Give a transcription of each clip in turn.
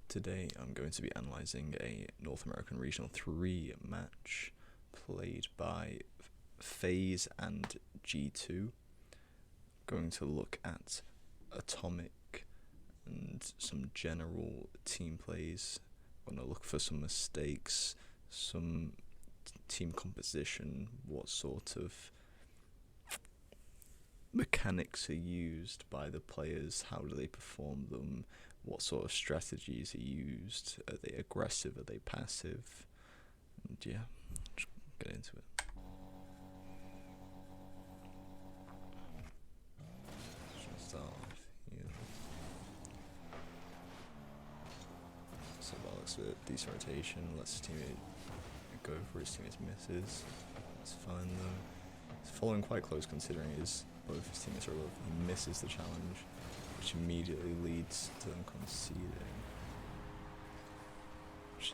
Today I'm going to be analysing a North American Regional 3 match played by Faze and G2. Going to look at Atomic and some general team plays. I'm going to look for some mistakes, some team composition, what sort of mechanics are used by the players, how do they perform them, what sort of strategies are used, are they aggressive, are they passive, and yeah, just get into it. Just start off here. So while it's a decent rotation, let's teammate go for his teammate's misses. It's fine though. It's following quite close considering both his teammates are low. He misses the challenge, which immediately leads to them conceding, which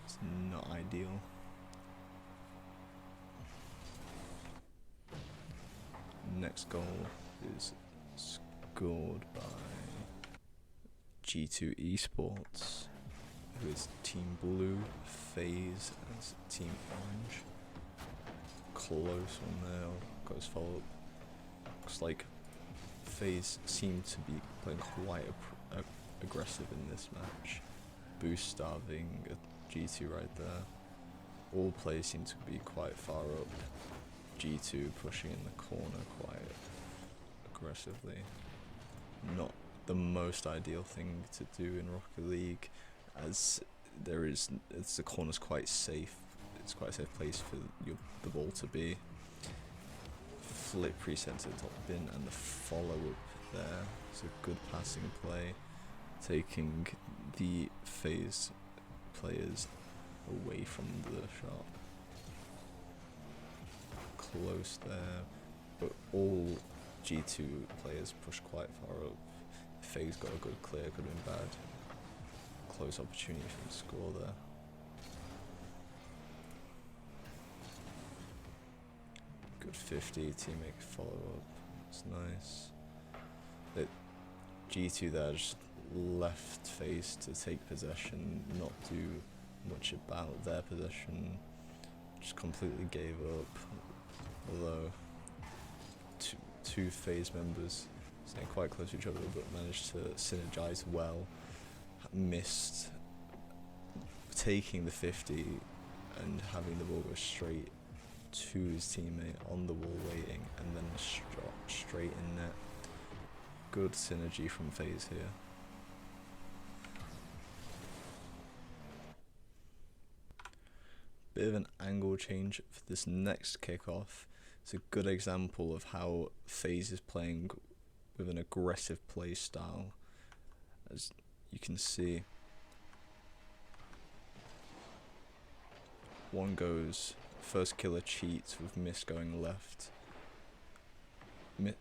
is not ideal. Next goal is scored by G2 Esports, who is Team Blue, Faze as Team Orange. Close one there, goes follow up. Looks like Faze seem to be playing quite aggressive in this match. Boost starving at G2 right there. All players seem to be quite far up. G2 pushing in the corner quite aggressively. Not the most ideal thing to do in Rocket League, as the corner's quite safe. It's quite a safe place for the ball to be. Flip preset to the top bin and the follow up there. It's a good passing play, taking the Faze players away from the shot. Close there, but all G2 players push quite far up. Faze got a good clear, could have been bad. Close opportunity for him to score there. Good 50, teammate follow up, it's nice. G2 there just left Faze to take possession, not do much about their possession, just completely gave up. Although two Faze members staying quite close to each other but managed to synergize well, missed taking the 50 and having the ball go straight to his teammate on the wall waiting, and then a shot straight in net. Good synergy from Faze here. Bit of an angle change for this next kickoff. It's a good example of how Faze is playing with an aggressive play style, as you can see. One goes, first killer cheats with miss going left.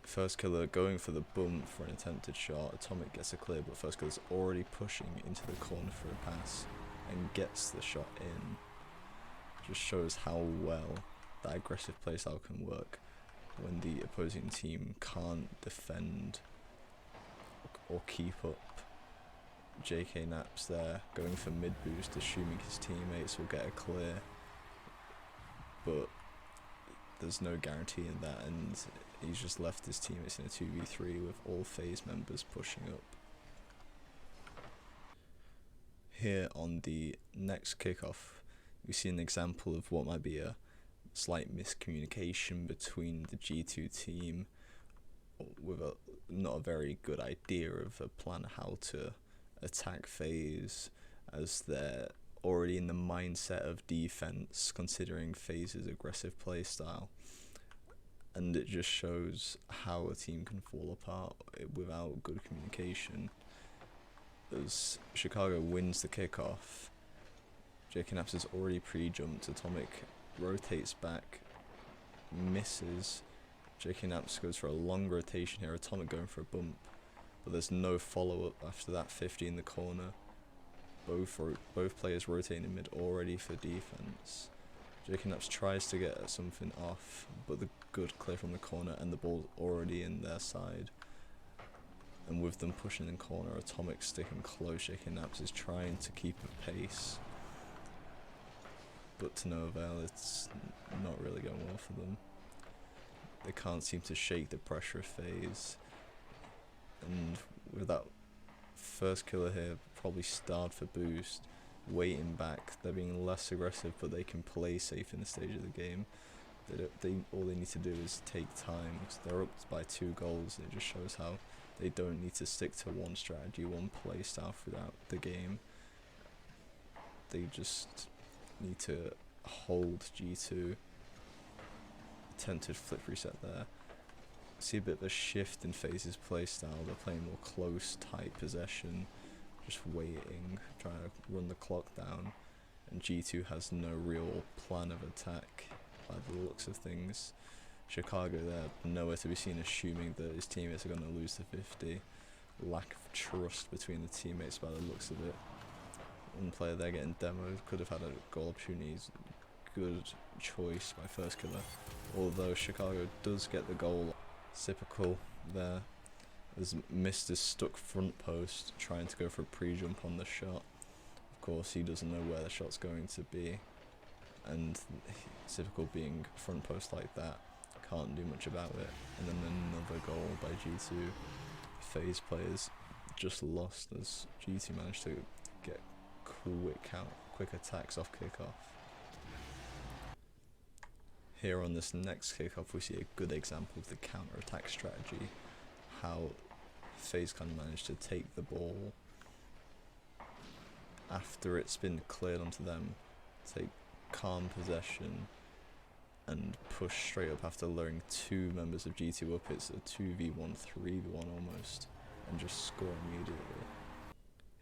First killer going for the bump for an attempted shot. Atomic gets a clear, but first killer's already pushing into the corner for a pass and gets the shot in. Just shows how well that aggressive playstyle can work when the opposing team can't defend or keep up. JK Naps there, going for mid boost, assuming his teammates will get a clear, but there's no guarantee in that, and he's just left his teammates in a 2v3 with all Faze members pushing up. Here on the next kickoff, we see an example of what might be a slight miscommunication between the G2 team, with not a very good idea of a plan how to attack Faze, as they're already in the mindset of defense considering Faze's aggressive playstyle, and it just shows how a team can fall apart without good communication. As Chicago wins the kickoff, JK Naps has already pre-jumped. Atomic rotates back, misses. JK Naps goes for a long rotation here. Atomic going for a bump, but there's no follow-up after that 50 in the corner. Both players rotating in mid already for defense. JK Naps tries to get something off, but the good clear from the corner and the ball's already in their side. And with them pushing in corner, Atomic sticking close, J.K. is trying to keep a pace. But to no avail, it's not really going well for them. They can't seem to shake the pressure of Faze. And with that first killer here, probably starved for boost, waiting back. They're being less aggressive, but they can play safe in this stage of the game. All they need to do is take time. So they're up by 2 goals. It just shows how they don't need to stick to one strategy, one play style throughout the game. They just need to hold G2. Attempted flip reset there. See a bit of a shift in Faze's play style. They're playing more close, tight possession, just waiting, trying to run the clock down. And G2 has no real plan of attack by the looks of things. Chicago there, nowhere to be seen, assuming that his teammates are going to lose the 50. Lack of trust between the teammates by the looks of it. One player there getting demoed, could have had a goal opportunities. Good choice by first killer. Although Chicago does get the goal. Typical there, as missed his stuck front post, trying to go for a pre-jump on the shot. Of course, he doesn't know where the shot's going to be. And typical being front post like that, can't do much about it. And then another goal by G2. Faze players just lost as G2 managed to get quick attacks off kickoff. Here on this next kickoff, we see a good example of the counter-attack strategy. How Faze can manage to take the ball after it's been cleared onto them, take calm possession, and push straight up after luring 2 members of G2 up. It's a 2v1, 3v1 almost, and just score immediately.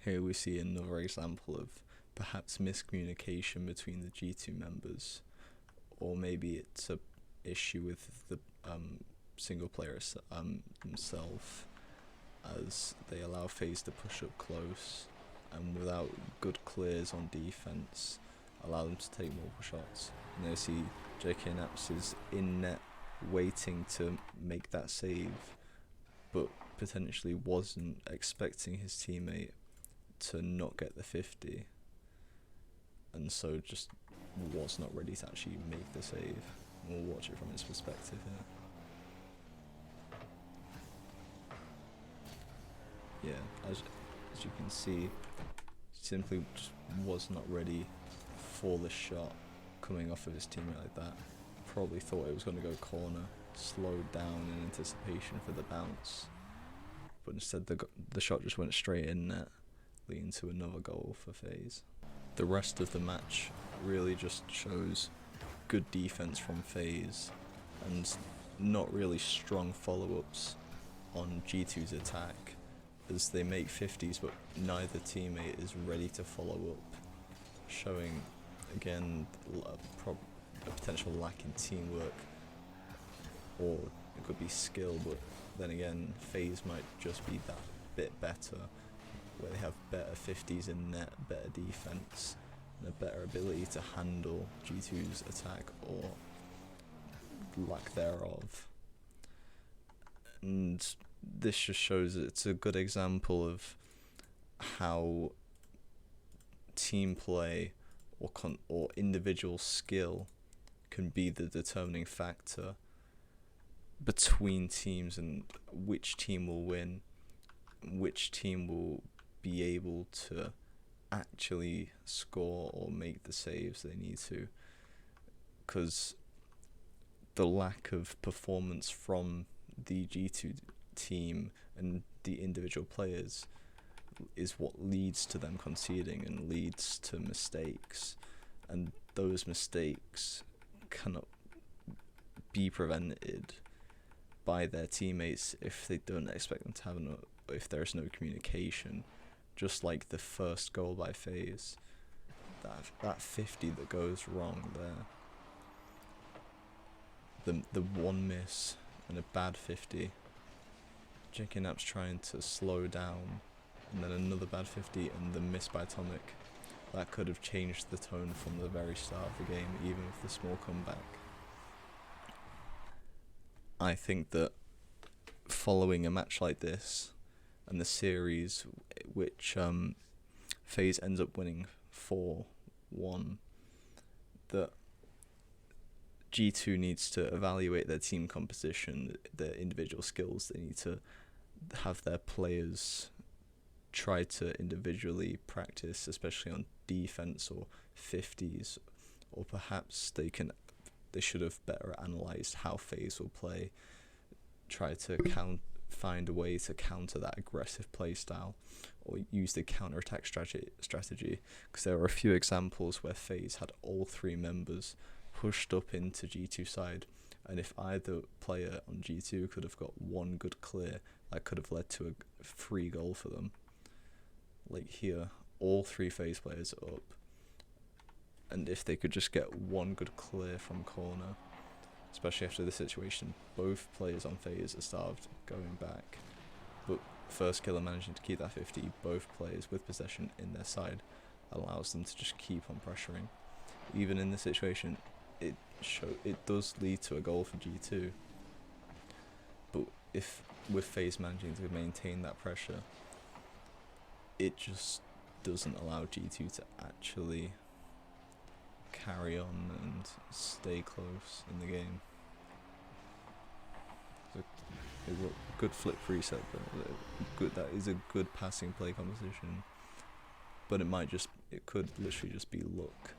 Here we see another example of perhaps miscommunication between the G2 members, or maybe it's a issue with the single player himself, as they allow Faze to push up close, and without good clears on defense, allow them to take multiple shots. And they see J.K. Naps is in net waiting to make that save, but potentially wasn't expecting his teammate to not get the 50, and so just was not ready to actually make the save. We'll watch it from his perspective here. Yeah, as you can see, simply just was not ready for the shot coming off of his teammate like that. Probably thought it was going to go corner, slowed down in anticipation for the bounce, but instead the shot just went straight in net, leading to another goal for Faze. The rest of the match really just shows good defense from Faze and not really strong follow-ups on G2's attack, as they make 50s but neither teammate is ready to follow up, showing again a potential lack in teamwork, or it could be skill, but then again Faze might just be that bit better, where they have better 50s in net, better defense, and a better ability to handle G2's attack or lack thereof. And this just shows that it's a good example of how team play or individual skill can be the determining factor between teams and which team will win, which team will be able to actually score or make the saves they need to, because the lack of performance from the G2 team and the individual players is what leads to them conceding and leads to mistakes, and those mistakes cannot be prevented by their teammates if they don't expect them to have if there's no communication. Just like the first goal by Faze, that 50 that goes wrong there, the one miss and a bad 50, J.K. Naps trying to slow down, and then another bad 50 and the miss by Atomic, that could have changed the tone from the very start of the game, even with the small comeback. I think that following a match like this, and the series, which FaZe ends up winning 4-1, that G2 needs to evaluate their team composition, their individual skills. They need to have their players try to individually practice, especially on defense or 50s, or perhaps they should have better analyzed how FaZe will play, try to find a way to counter that aggressive play style, or use the counter-attack strategy, because there are a few examples where FaZe had all three members pushed up into G2 side, and if either player on G2 could have got one good clear, that could have led to a free goal for them. Like here, all three FaZe players are up, and if they could just get one good clear from corner, especially after this situation, both players on FaZe are starved going back, but first killer managing to keep that 50, both players with possession in their side, allows them to just keep on pressuring. Even in this situation, it does lead to a goal for G2, but if with FaZe managing to maintain that pressure, it just doesn't allow G2 to actually carry on and stay close in the game. So a good flip reset, that is a good passing play composition, but it could literally just be luck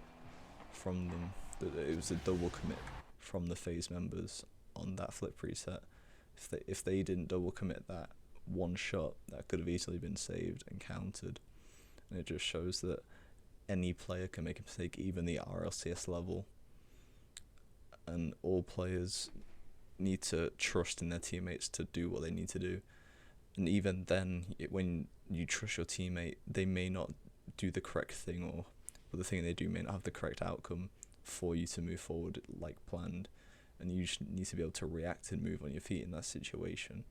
from them. It was a double commit from the FaZe members on that flip reset. If they didn't double commit that one shot, that could have easily been saved and countered. And it just shows that any player can make a mistake, even the RLCS level. And all players need to trust in their teammates to do what they need to do. And even then, when you trust your teammate, they may not do the correct thing, but the thing they do may not have the correct outcome for you to move forward like planned. And you just need to be able to react and move on your feet in that situation.